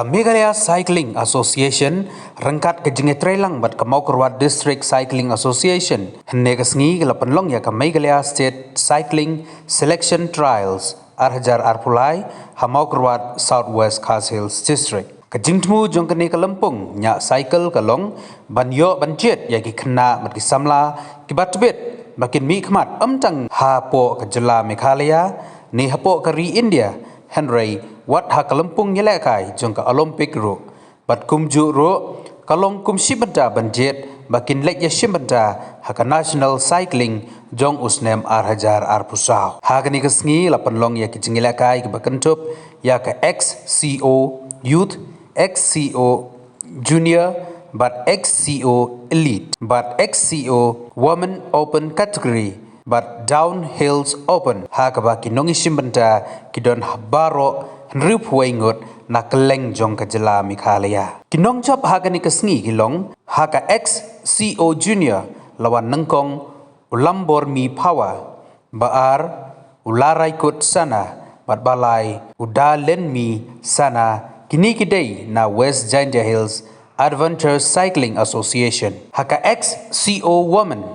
Meghalaya Cycling Association rangkat ke jengetrelang bat Kamau Kerwat District Cycling Association henne kesngi gelapan long ya ke Meghalaya State Cycling Selection Trials arhajar arpulai Hamau Kerwat Southwest Khas Hills District kejingtmu jong kene ke Lempung nya cycle kalong banyo banjet ya ki kena mat ki samla ki batbet makin mi khmat amtang ha po ke jela Meghalaya ni hapo ke ri India Henry wat ha kalempung nyelekai jong ka Olympic ro bat kumju ro kalong kum shibada banjet bakin lek ya shibada ha ka national cycling jong usnem arhajar arpusau ha kani kesngi lapan long ya ki jingelekai ke bakentup ya ka XCO youth XCO junior but XCO elite but XCO women open category but downhills open ha ka ba kinongi shimbanta kidon habaro nrup wengot na keleng jong ka jela Meghalaya kinong job ha ka ni kesngi kilong ha ka XCO junior lawan nengkong ulambor mi power baar ularai kut sana bat balai udalen mi sana kini kidai na West Ginger Hills Adventure Cycling Association ha ka XCO woman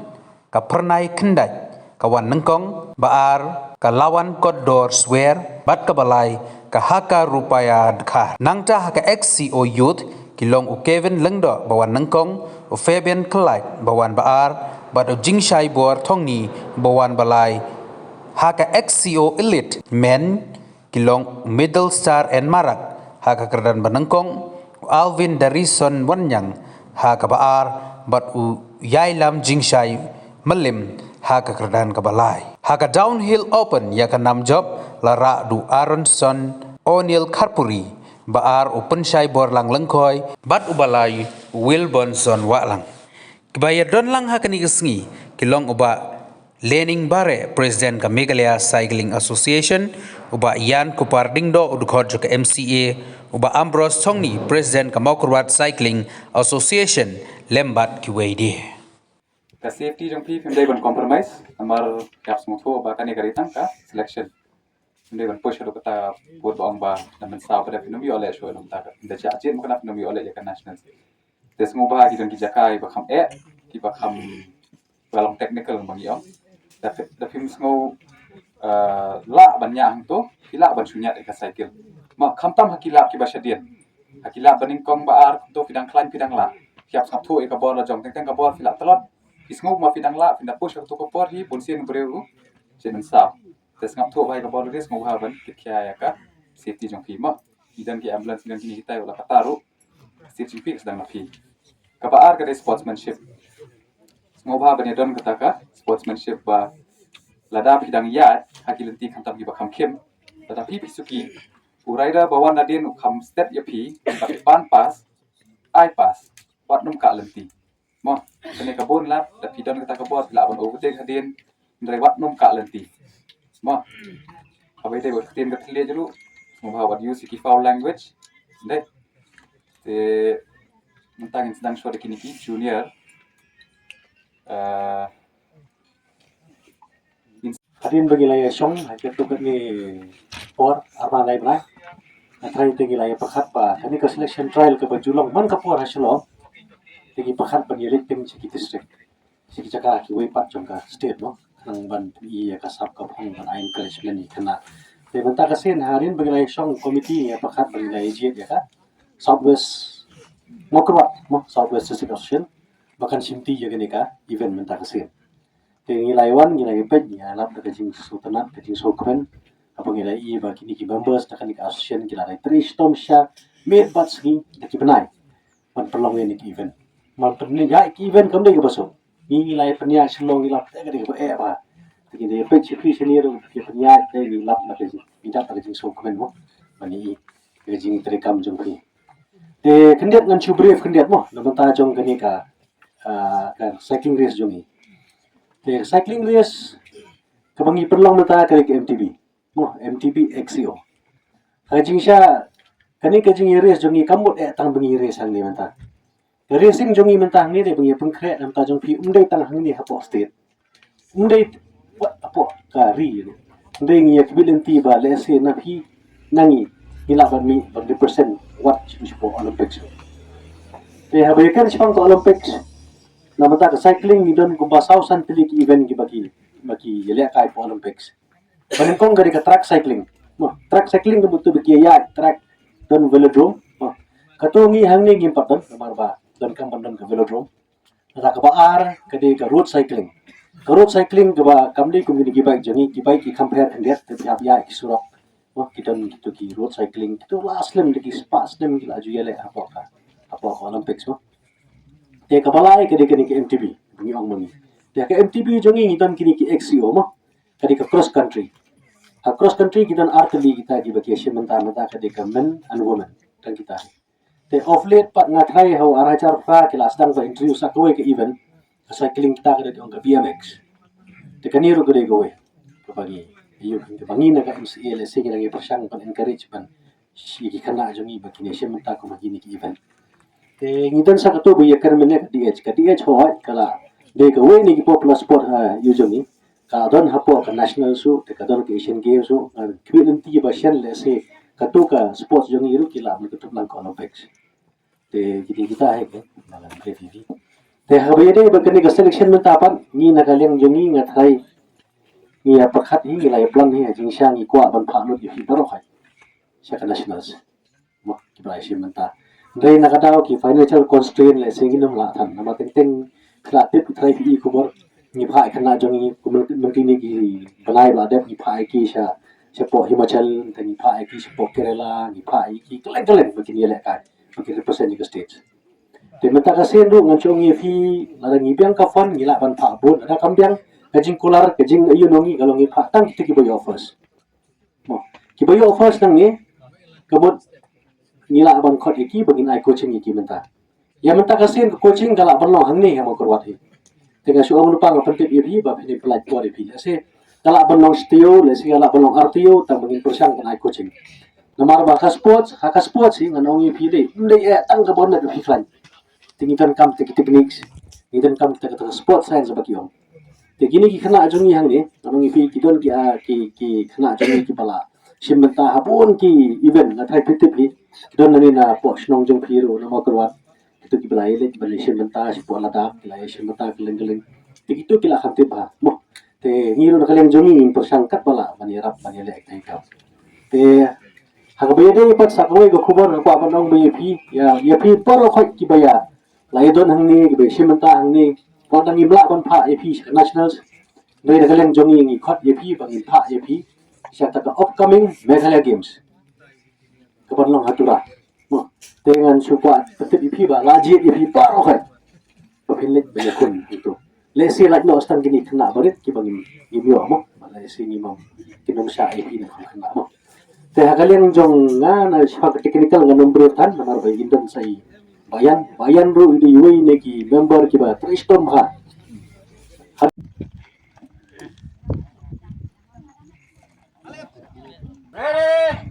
ka pernai kendai kawan nengkong baar kalawan kodor swear bat kabalai kahaka rupaya dekah nangta haka XCO youth kilong u Kevin lengdo bawan nengkong u Fabian Clyde bawan baar bat u Jingshai bor thongni bawan balai haka XCO elite men kilong Middle Star and Marak haka kerdan banengkong u Alvin Darison Wanyang haka baar bat u Yailam Jingshai melim haka kerdan kabalai haka downhill open ya ka nam job lara du Aronson O'Neil Karpuri baar open shai bor lang lengkoi bat ubalai Wilbonson walang kebaya don lang haka ni kesngi kilong uba Lening Bare President ka Meghalaya Cycling Association uba Yan Kupar Dingdo udkhod ka MCA uba Ambrose Thongni President ka Mau Kerwat Cycling Association lembat kiweidi The safety jong pi pimdai ban compromise amar caps mutho ba kane garitang ka selection pimdai ban push ro kata buat bang ba namen sa pada pinumi ole show nam ta da cha chen mo kana pinumi ole ya kan national des mo ba ki jong ki jakai ba kham ki ba kham balong technical bang yong da pim sngo la ban nya hang to ki la ban sunya ka cycle ma kham tam hakila ki ba shadien hakila baning kong ba ar to pidang klan pidang la kiap sap thu e ka bor la jong teng ka bor fila talot isngop ma pidang la pinda push to ko por hi bonsin breu chen sa tes ngap tho bai ka por res ngop ha ban kitya ya ka safety jong fi ma idan ki ambulance idan kini kita wala kataru safety fix dan fi ka ba ar ka sportsmanship ngop ha ban don kata ka sportsmanship ba lada pidang ya hakilenti khantam ki ba kham khem tetapi pisuki uraida bawan nadin kham step ya pi tapi pan pas ai pas wat num ka lenti mo kene kabon lap tapi don kata kabot la ban overtake hadin ndai wat nom ka lenti mo abai dai wat tin ka thile julu mo ba wat use ki foul language dai te mentang sedang short kini ki junior hadin bagi laya song haket tu ni por apa lai bra atrai te laya pakhat pa kani ka selection trial ka bajulong man ka por haslo tegi pakhat ban yelit tim chiki district chiki jaka ki wei pat jongka state no nang ban i ka sap ka phang ban ain encouragement ni kana te banta ka sen harin bagi song committee ya pakhat ban lai je ya ka southwest mokrwa mo southwest district association bakan simti ya gani ka event banta ka sen te ngilai wan ngilai pet ya lap ka jing sultanat ka jing sokren apa ngilai i ba kini ki members ta kan ka association ngilai tristom sha med bat sgi ki benai ban perlong ni ki event mal perni ya event kam dei baso ni lai penia shlong ilap te gade ko ba ti de pe chi fi senior ki penia te ni lap na ke ni ta ta jing so komen mo mani ke jing tre kam jong ki te kendiat ngan chu brief kendiat mo na ta jong kani ka cycling race jong ni te cycling race ka bangi perlong na ta ke MTB mo MTB XCO ka jing sha kani ka jing race jong ni kamot tang bangi race ang ni manta racing jongi mentang ni de punya pengkret nam ta jong pi undai tang hang ni hapo state undai apo ka ri undai ngi yak bilen ti ba le se na pi nangi ila ban mi ban represent wat sport Olympics. Te habaykan sipang ko Olympics na mata ka cycling ni don kumbasaw san tili ki event ki baki yele kai po Olympics. Panen kong gari ka track cycling. Track cycling ka butu biki ya track don velodrome. Katungi hangni gimpatan kamar ba don kampan don ka velodrome. Nata ka baar kadi ka road cycling. Ka road cycling ka ba kamli kung gini gibay jangi gibay ki compare kandiat te pihap ya ki surok. Kita gitu ki road cycling itu last lem lagi spas lem ki laju yele apa ka Olympics te kabalai kadi kini ki MTB bungi ong mangi te ka MTB jangi ngitan kini ki XCO kadi ka cross country. Cross country kita arteli kita di vacation menta kadi ka men and women dan kita. Te off late pat ngathai hau arajar fra ki last dang ba introduce akoi ke event cycling kita kadi ong ka BMX. Te kaniru kadi gowe kapagi iyo ke bangi na ka MCA le sige lagi persang pan encourage pan si kana jangi bakini menta ko magini ki event. Te ngitan sa kato ba yakar mene ka DH ho kala de ka we ni ki popular sport usually ka don hapo ka national su te ka don ka Asian games su kibin ti ba shen le se kato ka sports jangi ru kila mo kato lang Olympics te kita he ke malang PVV te habaye de ba kani ka selection menta pan ni nakaleng jangi ngathai ni pakhat hi lai plan hi jing sang i kwa ban pha no ki baro khai saka nationals mo ki bai sim menta dei na kadao ki financial constraint le sing inam la than na teng teng khla tip thrai ki kubor ni phai khana jongi kumti ni ki banai ba dep ni phai ki sa po Himachal ni phai ki po Kerala ni phai ki kalen bakin yele kai bakin represent ni states te menta ka sen ru ngan chongi fi la ngi biang ka fan ni la ban pha bon ada kambiang kajing kular kajing ayu nongi kalau ngi pha tang kita ki boy offers mo ki boy offers nang ni kebut ngila ban khot iki bagin ai coaching iki menta ya menta ka sen coaching kala ban lo hangni ha mo kurwat hi tega su ong lupa ngapan tip iri ba ni pelaj ko ri se kala ban lo stio le se kala ban lo RTO tang bagin persang kan ai coaching namar ba ka sports hi nganong i phi le tang ka bon na fi klan tingitan kam techniques ngitan kam ta sports science ba ki ong te gini ki khana ajungi hang ni anong ifi ki don ki khana ajungi ki bala simmenta habun ki event na thai pitip hi don nani na po snong jong phiru na makrwa itu ki bala ile bali simmenta si po lada la simmenta keleng te gitu ki la khante ba mo te ngiru na kaleng jongi in persangkat bala mani rap mani le kai ka te hagbede pat sakwe go khubor ko abanong be phi ya phi paro khoi ki baya lai don hangni ki be simmenta hangni Pondang ibla kon pha EP nationals doi da galeng jongi ngi khot EP bang in pha EP sa ta upcoming Meghalaya games kapan long hatura mo dengan support tetep EP ba laji EP pa ro khai papilit ba kun itu lesi lak no stang gini kena barit ki bang ibyo mo lesi ni mo kinom sa EP na kena mo te galeng jong na sa technical nga nombre tan namar ba indon sai bayan ru ini yui neki member kiba Tristom ha Ready?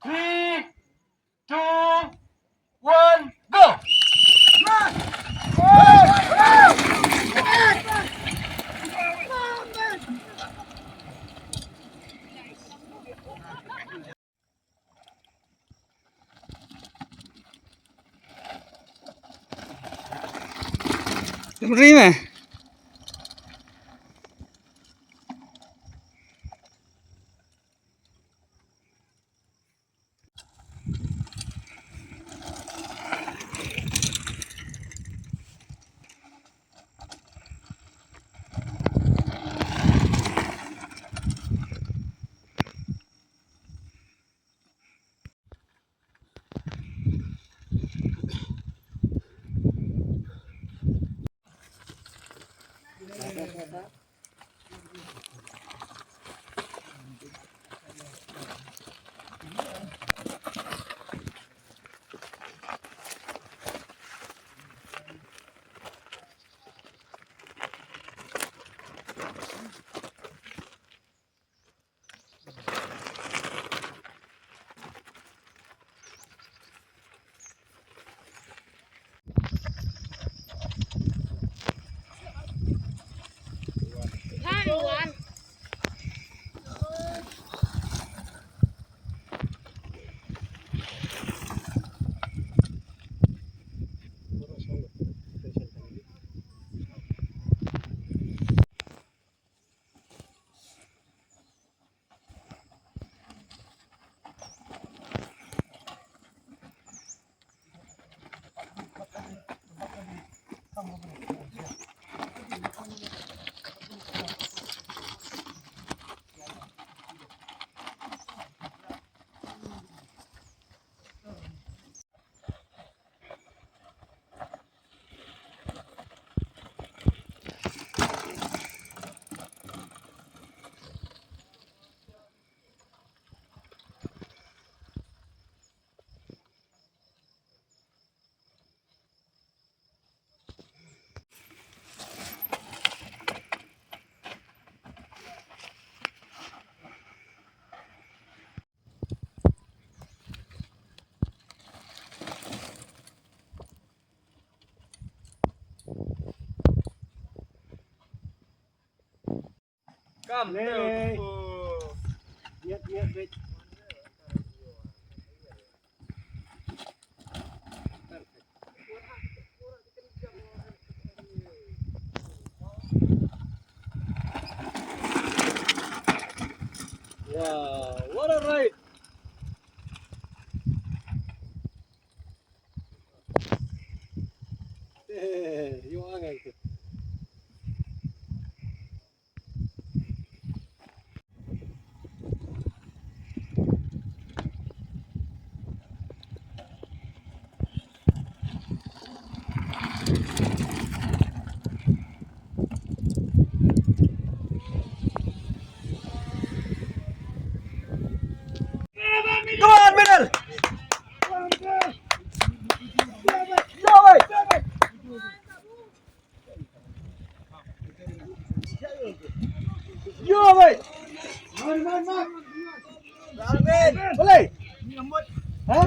3, 2, 1, go! Terima. Lele. Yet, wait. Wow, what a ride! Yung angay ko. Come on, middle! Yo, wait! Boleh? Hah?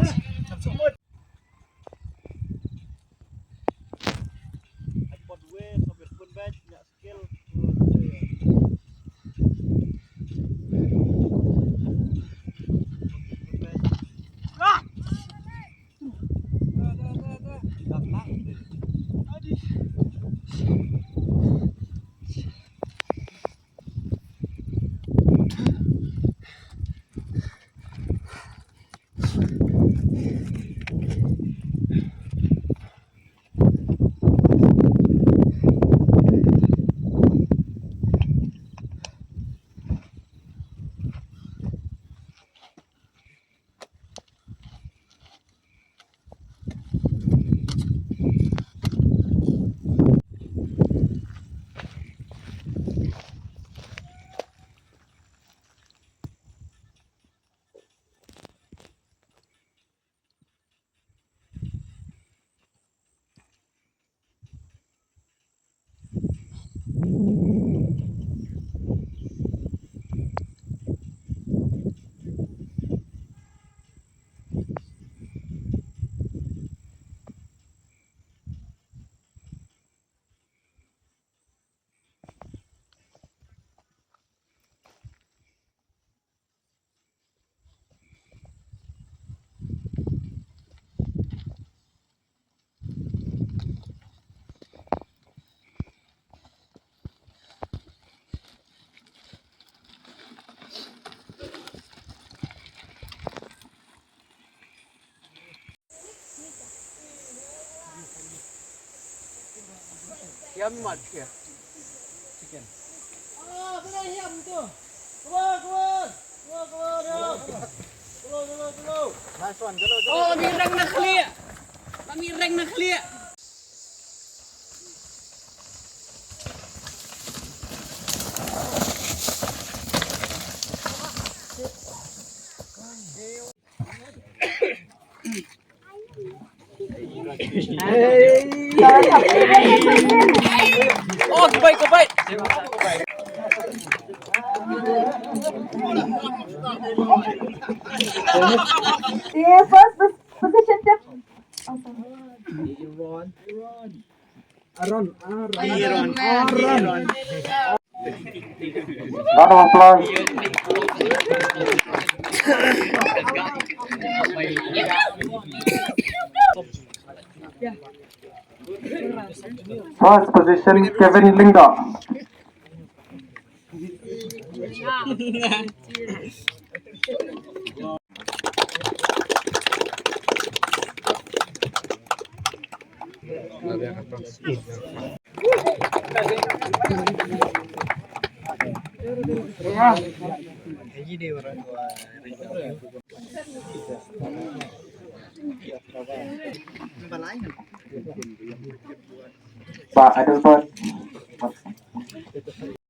Yum much here. Chicken. Ah, benar yum tu. Come on, come on. Come on, come on. Dulu. Nice one, dulu. Oh, kami reng nak clear. Kami reng nak clear. Oh, kebaik. Yeah, first position tip. Round of applause. First position, Kevin Linda. Pak Edelbert